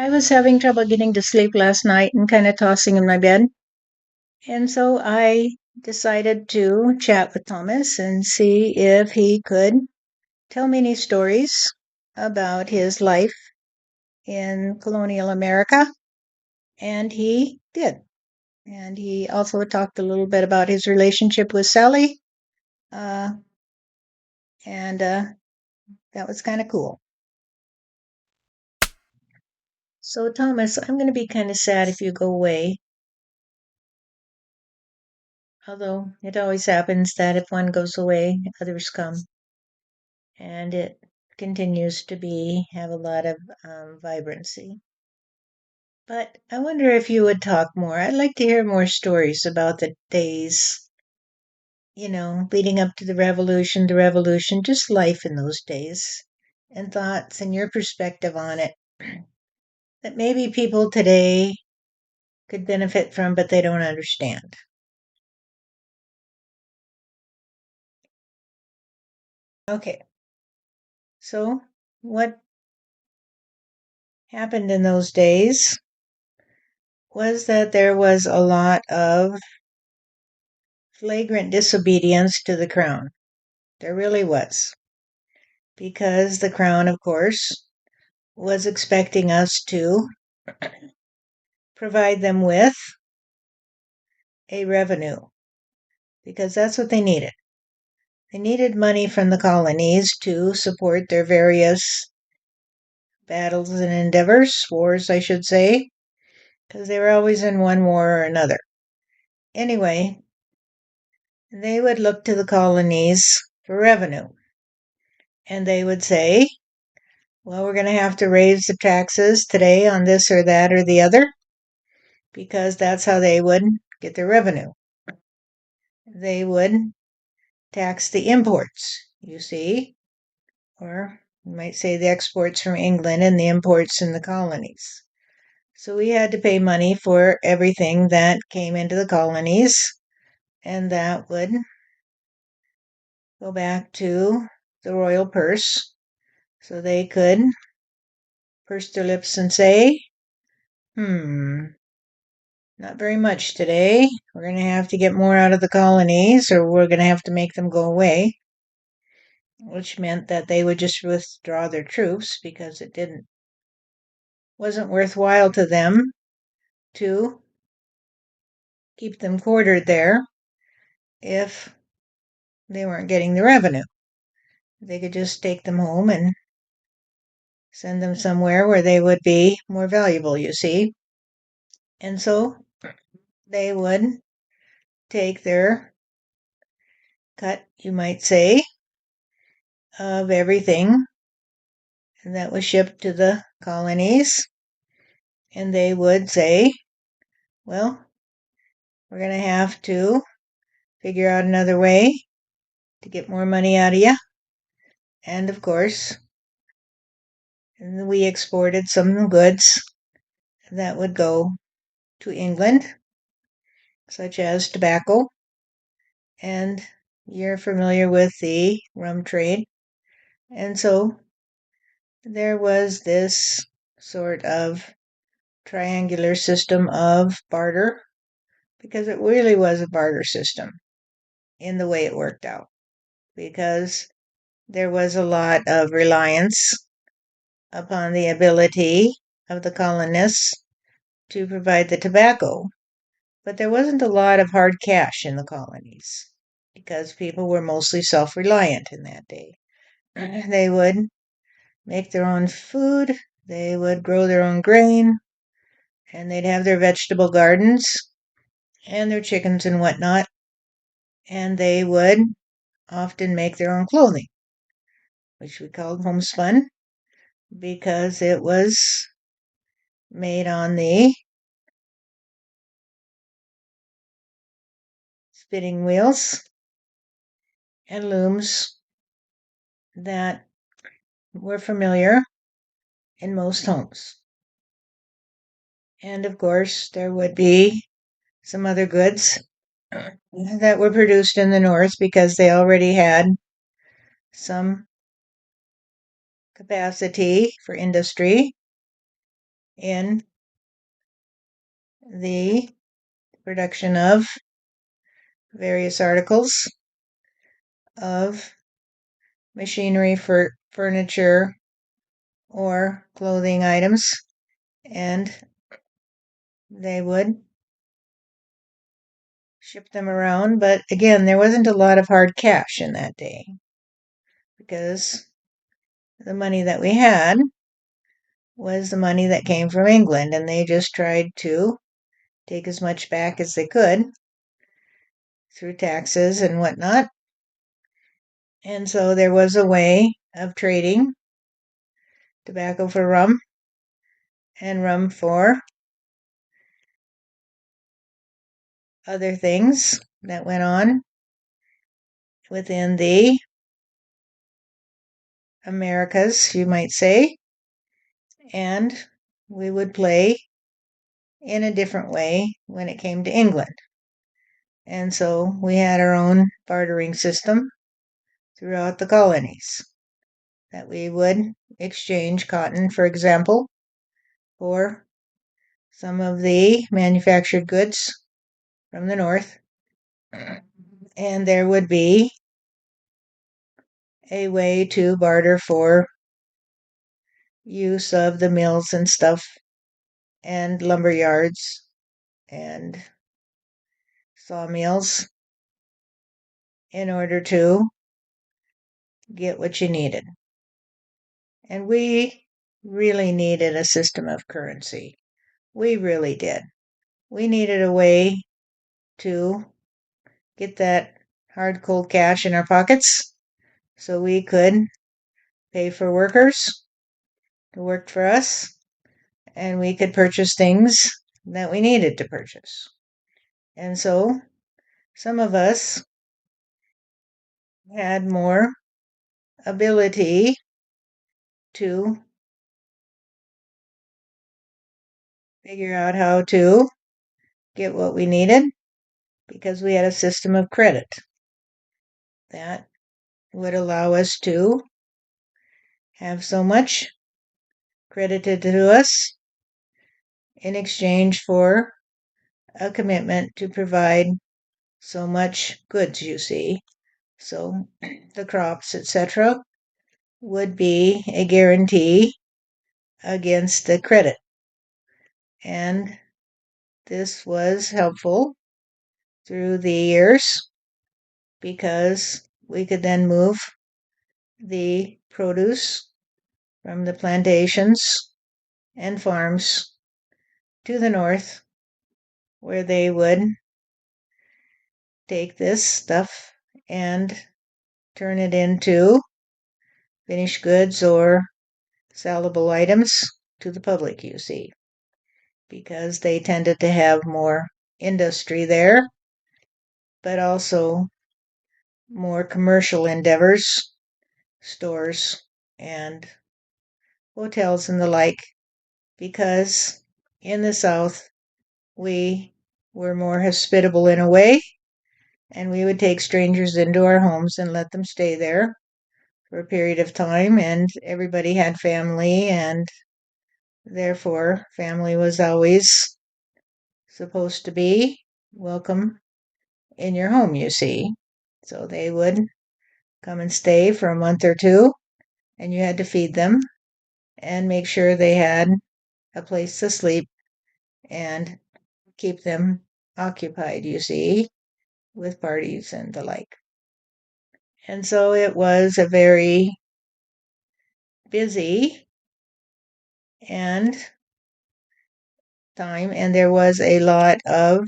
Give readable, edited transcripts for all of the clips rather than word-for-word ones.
I was having trouble getting to sleep last night and kind of tossing in my bed. And so I decided to chat with Thomas and see if he could tell me any stories about his life in colonial America. And he did. And he also talked a little bit about his relationship with Sally. Uh, and that was kind of cool. So, Thomas, I'm going to be kind of sad if you go away. Although it always happens that if one goes away, others come. And it continues to be have a lot of vibrancy. But I wonder if you would talk more. I'd like to hear more stories about the days, leading up to the revolution, just life in those days, and thoughts and your perspective on it that maybe people today could benefit from, but they don't understand. Okay, so what happened in those days was that there was a lot of flagrant disobedience to the crown. There really was. Because the crown, of course, was expecting us to provide them with a revenue, because that's what they needed. They needed money from the colonies to support their various battles and endeavors, wars, I should say, because they were always in one war or another. Anyway, they would look to the colonies for revenue. And they would say, well, we're going to have to raise the taxes today on this or that or the other, because that's how they would get their revenue. They would tax the imports, you see, or you might say the exports from England and the imports in the colonies. So we had to pay money for everything that came into the colonies, and that would go back to the royal purse so they could purse their lips and say, not very much today. We're going to have to get more out of the colonies, or we're going to have to make them go away, which meant that they would just withdraw their troops because it wasn't worthwhile to them to keep them quartered there if they weren't getting the revenue. They could just take them home and send them somewhere where they would be more valuable, you see. And so they would take their cut, you might say, of everything that was shipped to the colonies, and they would say, well, we're going to have to figure out another way to get more money out of you. And of course, we exported some goods that would go to England, such as tobacco. And you're familiar with the rum trade. And so there was this sort of triangular system of barter, because it really was a barter system in the way it worked out, because there was a lot of reliance upon the ability of the colonists to provide the tobacco, but there wasn't a lot of hard cash in the colonies because people were mostly self-reliant in that day. They would make their own food, they would grow their own grain, and they'd have their vegetable gardens and their chickens and whatnot, and they would often make their own clothing, which we called homespun, because it was made on the spinning wheels and looms that were familiar in most homes. And of course, there would be some other goods that were produced in the north because they already had some capacity for industry in the production of various articles of machinery for furniture or clothing items, and they would ship them around. But again, there wasn't a lot of hard cash in that day because the money that we had was the money that came from England, and they just tried to take as much back as they could through taxes and whatnot. And so there was a way of trading tobacco for rum and rum for other things that went on within the Americas, you might say. And we would play in a different way when it came to England. And so we had our own bartering system throughout the colonies that we would exchange cotton, for example, for some of the manufactured goods from the north. And there would be a way to barter for use of the mills and stuff and lumber yards and sawmills in order to get what you needed. And we really needed a system of currency. We really did. We needed a way to get that hard, cold cash in our pockets so we could pay for workers who worked for us and we could purchase things that we needed to purchase. And so some of us had more ability to figure out how to get what we needed because we had a system of credit that would allow us to have so much credited to us in exchange for a commitment to provide so much goods, you see. So the crops, etc., would be a guarantee against the credit. And this was helpful through the years because we could then move the produce from the plantations and farms to the north, where they would take this stuff and turn it into finished goods or sellable items to the public, you see, because they tended to have more industry there, but also more commercial endeavors, stores, and hotels and the like, because in the South we were more hospitable in a way, and we would take strangers into our homes and let them stay there for a period of time, and everybody had family, and therefore family was always supposed to be welcome in your home, you see. So they would come and stay for a month or two, and you had to feed them and make sure they had a place to sleep and keep them occupied, you see, with parties and the like. And so it was a very busy and time, and there was a lot of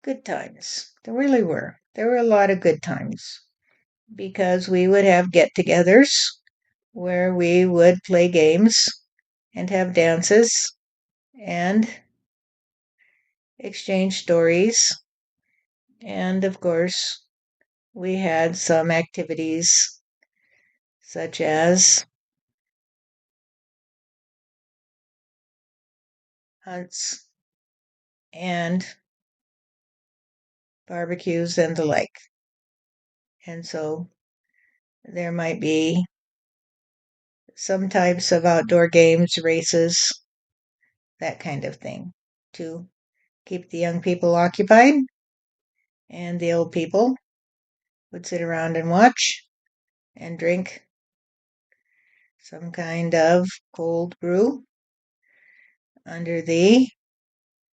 good times. There really were. There were a lot of good times because we would have get togethers where we would play games and have dances and exchange stories. And of course, we had some activities such as hunts and barbecues and the like. And so there might be some types of outdoor games, races, that kind of thing, to keep the young people occupied, and the old people would sit around and watch and drink some kind of cold brew under the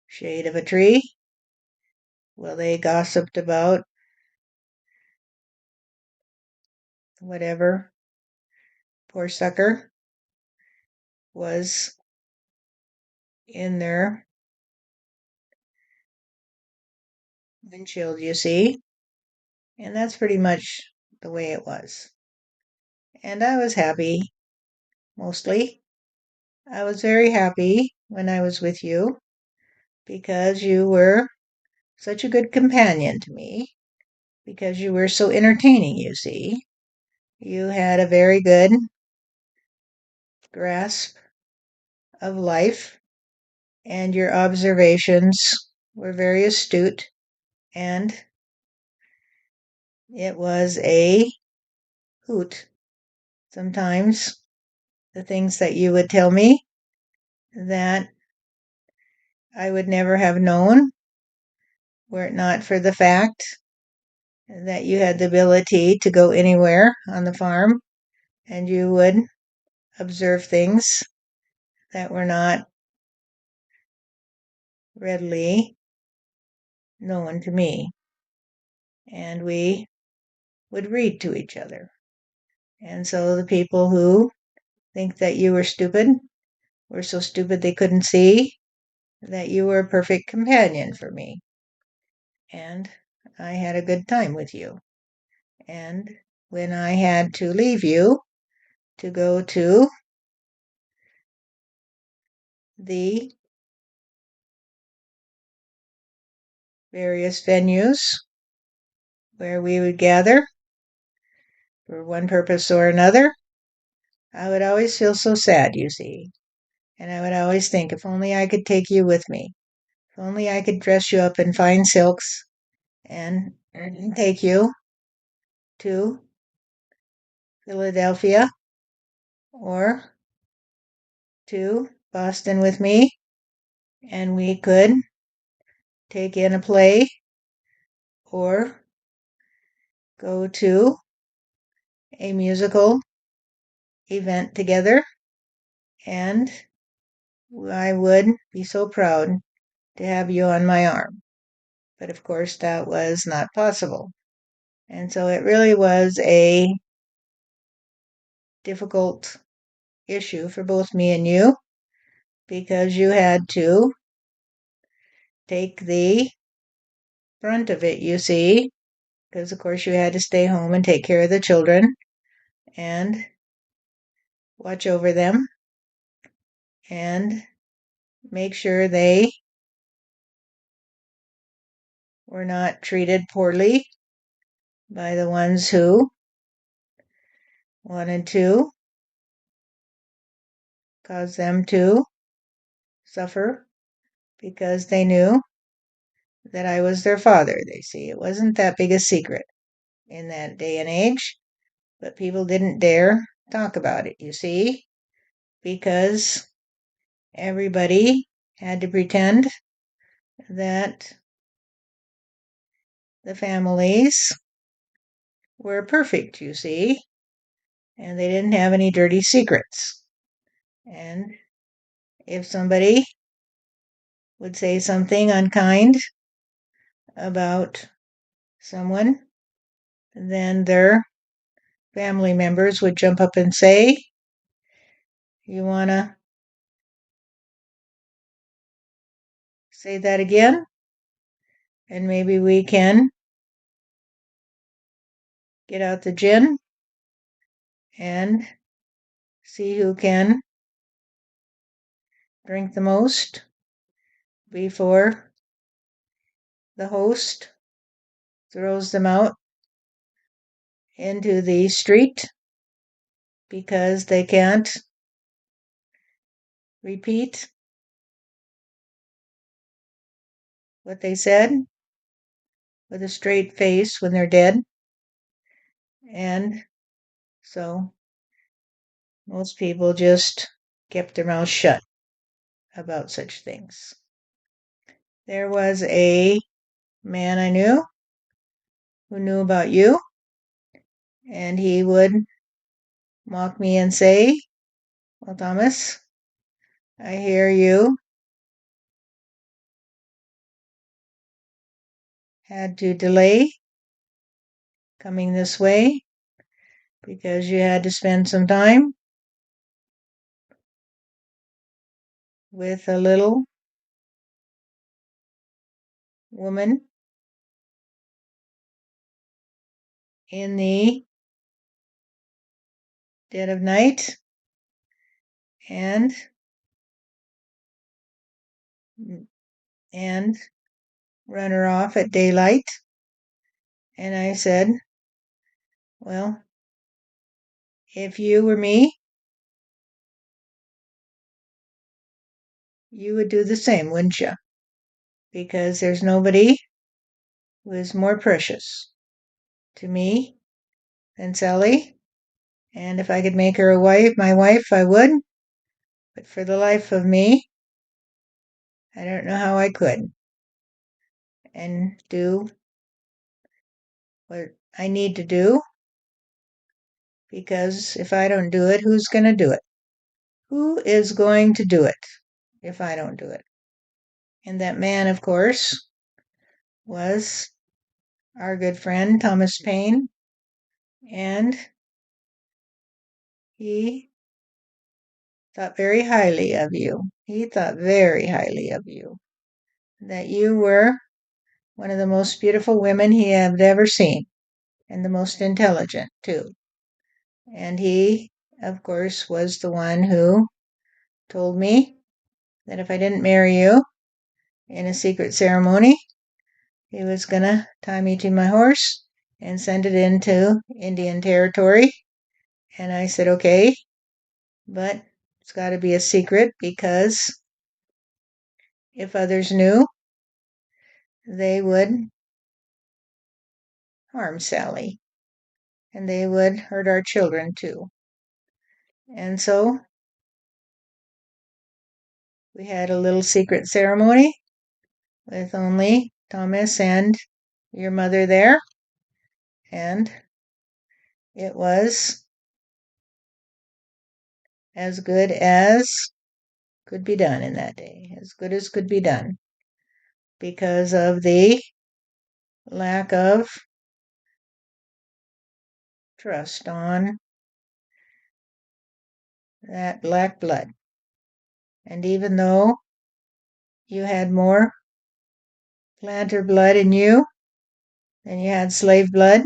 shade of a tree while they gossiped about whatever poor sucker was in their windshield, you see. And that's pretty much the way it was. And I was happy, mostly. I was very happy when I was with you because you were such a good companion to me, because you were so entertaining, you see. You had a very good grasp of life, and your observations were very astute, and it was a hoot sometimes, the things that you would tell me that I would never have known were it not for the fact that you had the ability to go anywhere on the farm and you would observe things that were not readily known to me. And we would read to each other. And so the people who think that you were stupid were so stupid they couldn't see that you were a perfect companion for me. And I had a good time with you. And when I had to leave you to go to the various venues where we would gather for one purpose or another, I would always feel so sad, you see. And I would always think, if only I could take you with me. If only I could dress you up in fine silks and take you to Philadelphia or to Boston with me, and we could take in a play or go to a musical event together, and I would be so proud to have you on my arm. But of course, that was not possible. And so it really was a difficult issue for both me and you, because you had to take the brunt of it, you see, because of course you had to stay home and take care of the children and watch over them and make sure they were not treated poorly by the ones who wanted to cause them to suffer because they knew that I was their father. They see it wasn't that big a secret in that day and age, but people didn't dare talk about it, you see, because everybody had to pretend that the families were perfect, you see, and they didn't have any dirty secrets. And if somebody would say something unkind about someone, then their family members would jump up and say, "You want to say that again? And maybe we can get out the gin and see who can drink the most before the host throws them out into the street because they can't repeat what they said with a straight face when they're dead." And so Most people just kept their mouths shut about such things. There was a man I knew who knew about you, and he would mock me and say, "Well, Thomas, I hear you had to delay coming this way because you had to spend some time with a little woman in the dead of night and and run her off at daylight." And I said, "Well, if you were me, you would do the same, wouldn't you? Because there's nobody who is more precious to me than Sally. And if I could make her my wife, I would. But for the life of me, I don't know how I could. And do what I need to do, because if I don't do it, who's going to do it? Who is going to do it if I don't do it?" And that man, of course, was our good friend Thomas Paine, and he thought very highly of you. He thought very highly of you, that you were one of the most beautiful women he had ever seen, and the most intelligent, too. And he, of course, was the one who told me that if I didn't marry you in a secret ceremony, he was going to tie me to my horse and send it into Indian territory. And I said, "Okay, but it's got to be a secret, because if others knew, they would harm Sally, and they would hurt our children too." And so we had a little secret ceremony with only Thomas and your mother there, and it was as good as could be done in that day, as good as could be done, because of the lack of trust on that black blood. And even though you had more planter blood in you than you had slave blood,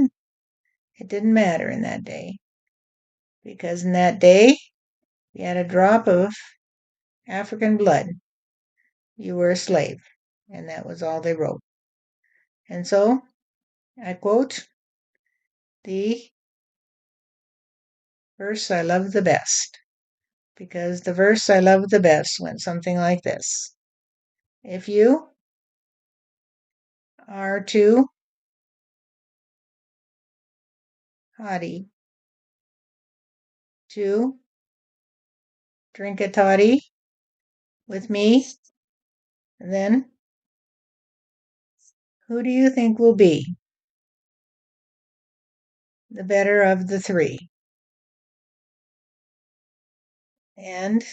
it didn't matter in that day, because in that day, you had a drop of African blood, you were a slave, and that was all they wrote. And so I quote the verse I love the best, because the verse I love the best went something like this: "If you are too haughty to drink a toddy with me, then who do you think will be the better of the three? And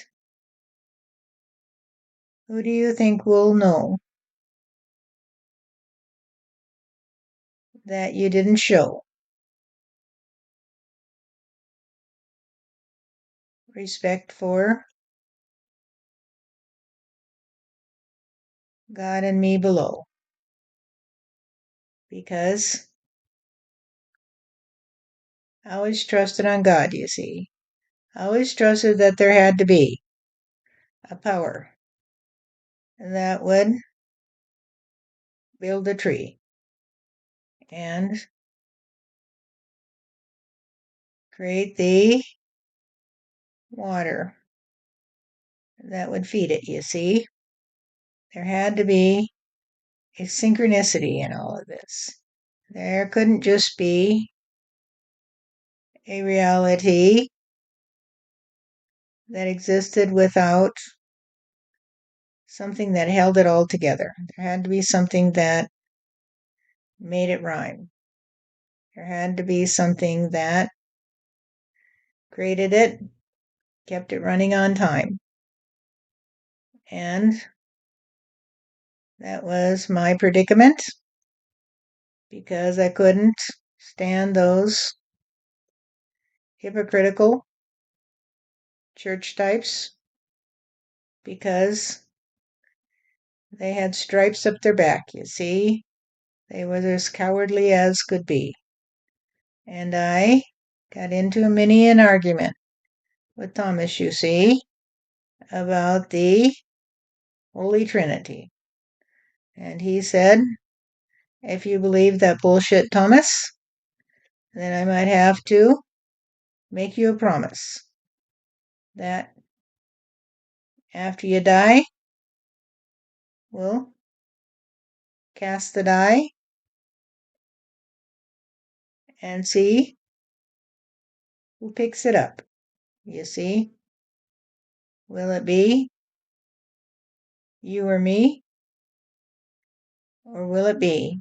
who do you think will know that you didn't show respect for God and me below?" Because I always trusted on God, you see. I always trusted that there had to be a power that would build a tree and create the water that would feed it, you see. There had to be a synchronicity in all of this. There couldn't just be a reality that existed without something that held it all together. There had to be something that made it rhyme. There had to be something that created it, kept it running on time. And that was my predicament because I couldn't stand those hypocritical church types because they had stripes up their back, you see. They were as cowardly as could be. And I got into a mini an argument with Thomas, you see, about the Holy Trinity. And he said, if you believe that bullshit, Thomas, then I might have to make you a promise that after you die, we'll cast the die and see who picks it up. You see, will it be you or me, or will it be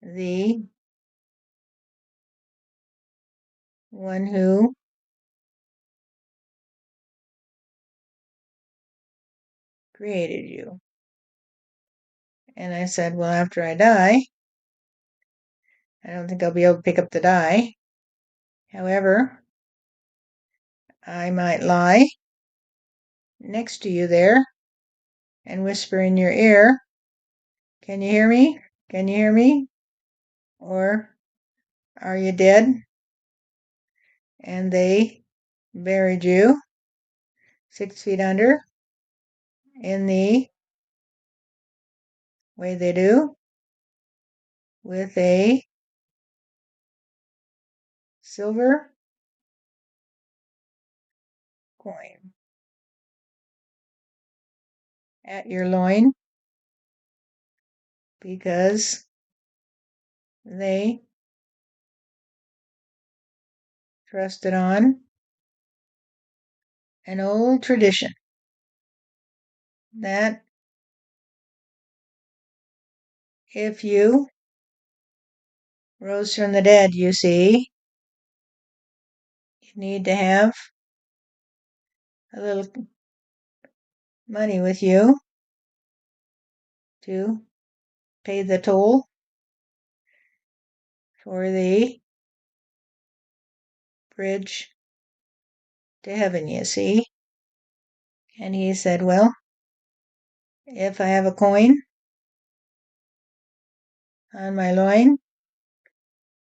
the one who created you? And I said, well, after I die, I don't think I'll be able to pick up the die. However, I might lie next to you there and whisper in your ear, can you hear me? Can you hear me? Or are you dead? And they buried you 6 feet under in the way they do with a silver coin at your loin because they trusted on an old tradition that if you rose from the dead, you see, you need to have a little money with you to pay the toll for the bridge to heaven, you see. And he said, well, if I have a coin on my loin,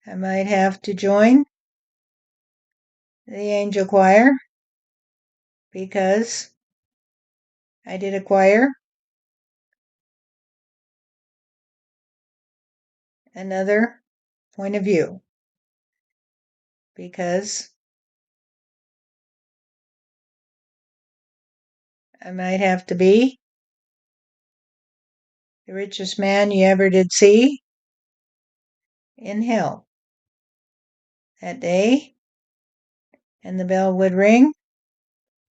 I might have to join the angel choir because I did acquire another point of view because I might have to be the richest man you ever did see in hell that day, and the bell would ring,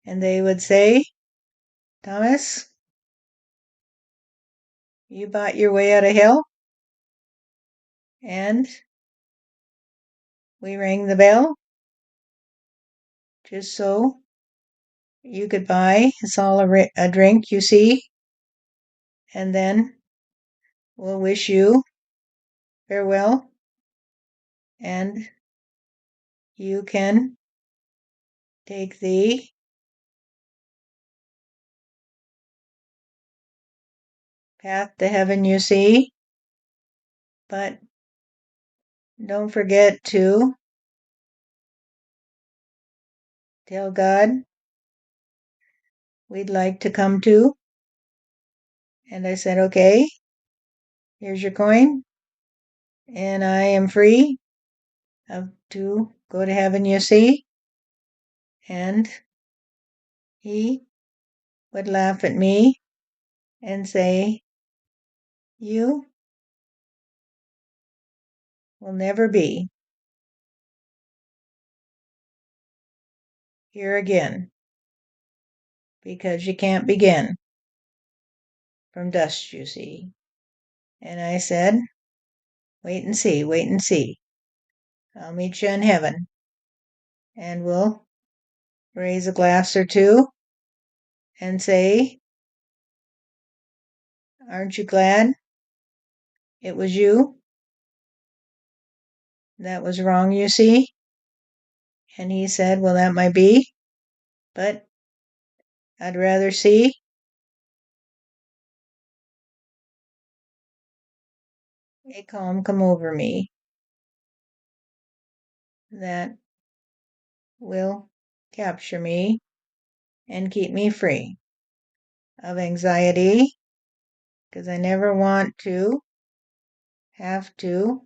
and they would say, Thomas, you bought your way out of hell, and we rang the bell just so you could buy us all a drink, you see, and then we'll wish you farewell, and you can take the path to heaven, you see, but don't forget to tell God we'd like to come too. And I said, okay, here's your coin, and I am free to go to heaven, you see. And he would laugh at me and say, you will never be here again, because you can't begin from dust, you see. And I said, wait and see, wait and see. I'll meet you in heaven, and we'll raise a glass or two and say, aren't you glad it was you that was wrong, you see? And he said, well, that might be, but I'd rather see a calm come over me that will capture me and keep me free of anxiety, because I never want to have to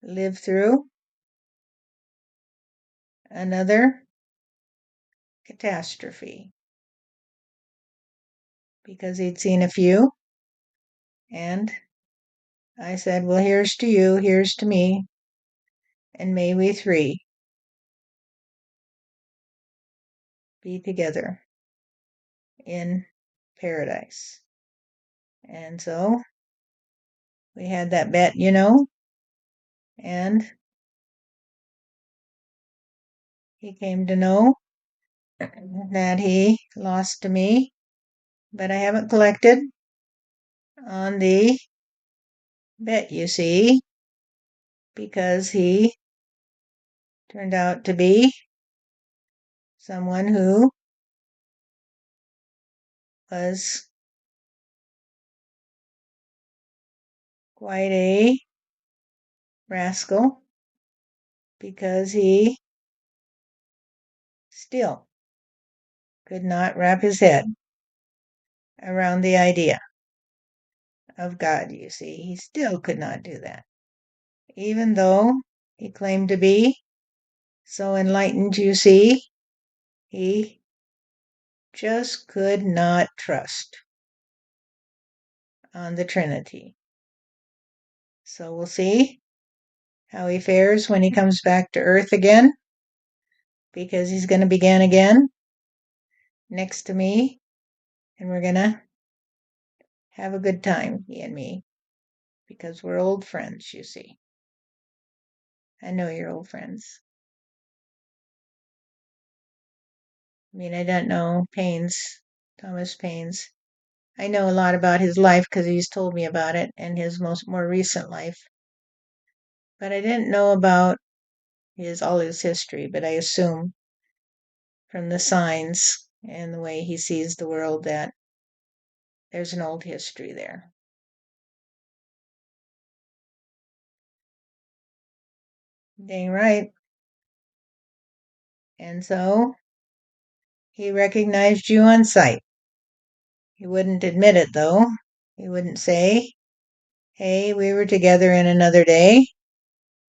live through another catastrophe, because he'd seen a few. And I said, well, here's to you, here's to me, and may we three be together in paradise. And so we had that bet, and he came to know that he lost to me, but I haven't collected on the bet, you see, because he turned out to be someone who was quite a rascal, because he still could not wrap his head around the idea of God, you see. He still could not do that, even though he claimed to be so enlightened, you see. He just could not trust on the Trinity. So we'll see how he fares when he comes back to Earth again, because he's going to begin again next to me, and we're going to have a good time, he and me, because we're old friends, you see. I know you're old friends. I mean, I don't know Thomas Paine's. I know a lot about his life because he's told me about it, and his more recent life. But I didn't know about all his history, but I assume from the signs and the way he sees the world that there's an old history there. Dang right. And so he recognized you on sight. He wouldn't admit it, though. He wouldn't say, hey, we were together in another day,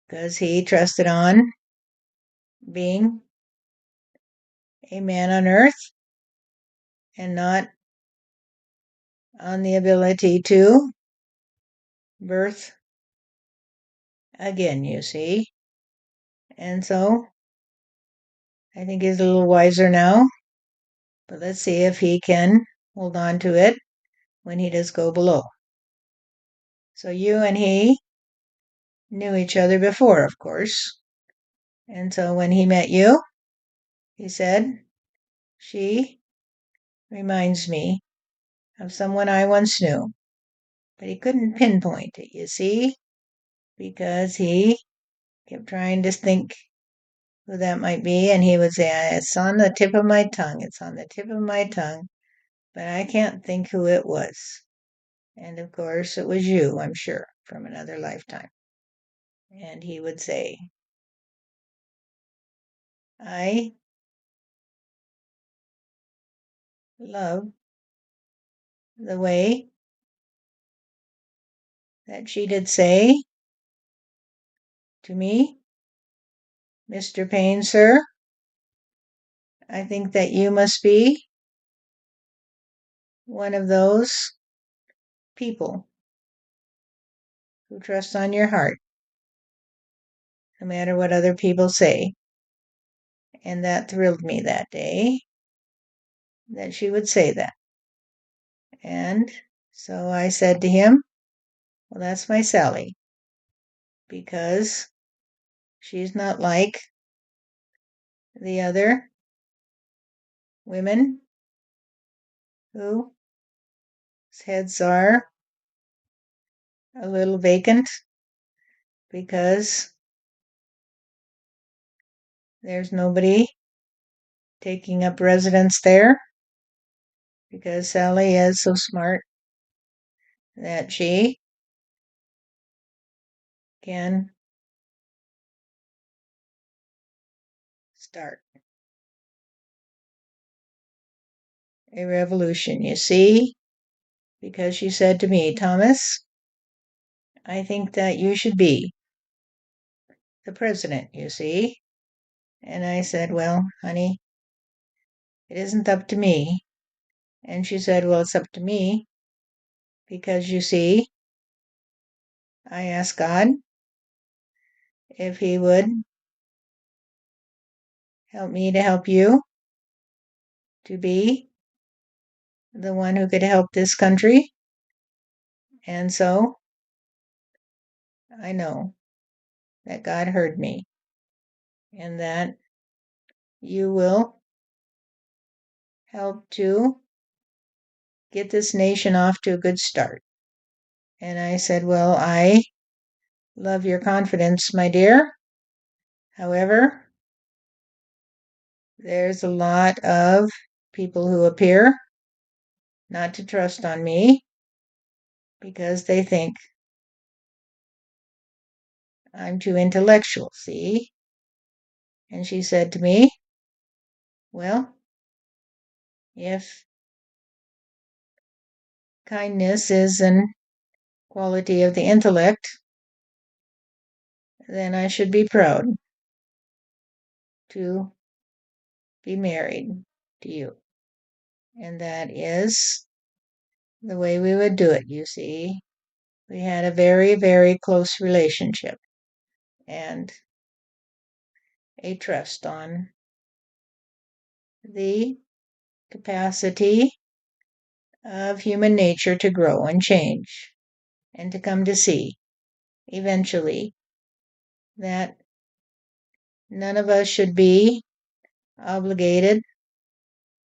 because he trusted on being a man on earth and not on the ability to birth again, you see. And so I think he's a little wiser now, but let's see if he can hold on to it when he does go below. So you and he knew each other before, of course. And so when he met you, he said, she reminds me of someone I once knew. But he couldn't pinpoint it, you see, because he kept trying to think who that might be, and he would say, it's on the tip of my tongue, it's on the tip of my tongue, but I can't think who it was. And of course, it was you, I'm sure, from another lifetime. And he would say, I love the way that she did say to me, Mr. Payne, sir, I think that you must be one of those people who trust on your heart, no matter what other people say. And that thrilled me that day that she would say that. And so I said to him, well, that's my Sally, because she's not like the other women whose heads are a little vacant because there's nobody taking up residence there, because Sally is so smart that she can start a revolution, you see, because she said to me, Thomas, I think that you should be the president, you see. And I said, well, honey, it isn't up to me. And she said, well, it's up to me because you see, I asked God if He would help me to help you to be the one who could help this country. And so I know that God heard me and that you will help to get this nation off to a good start. And I said, well, I love your confidence, my dear. However, there's a lot of people who appear not to trust on me because they think I'm too intellectual, see? And she said to me, well, if kindness is an quality of the intellect, then I should be proud to be married to you. And that is the way we would do it, you see. We had a very, very close relationship and a trust on the capacity of human nature to grow and change and to come to see eventually that none of us should be obligated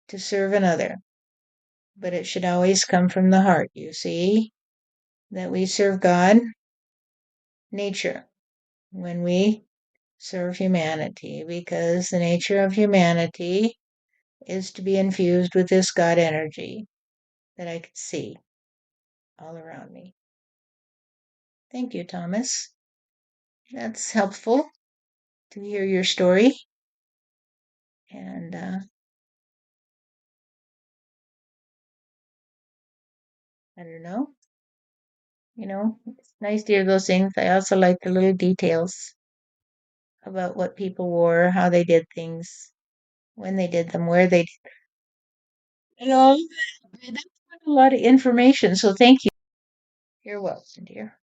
to serve another, but it should always come from the heart, you see, that we serve God, nature, when we serve humanity, because the nature of humanity is to be infused with this God energy that I could see all around me. Thank you, Thomas. That's helpful to hear your story. And I don't know, it's nice to hear those things. I also like the little details about what people wore, how they did things, when they did them, where they did. That's a lot of information. So thank you. You're welcome, dear.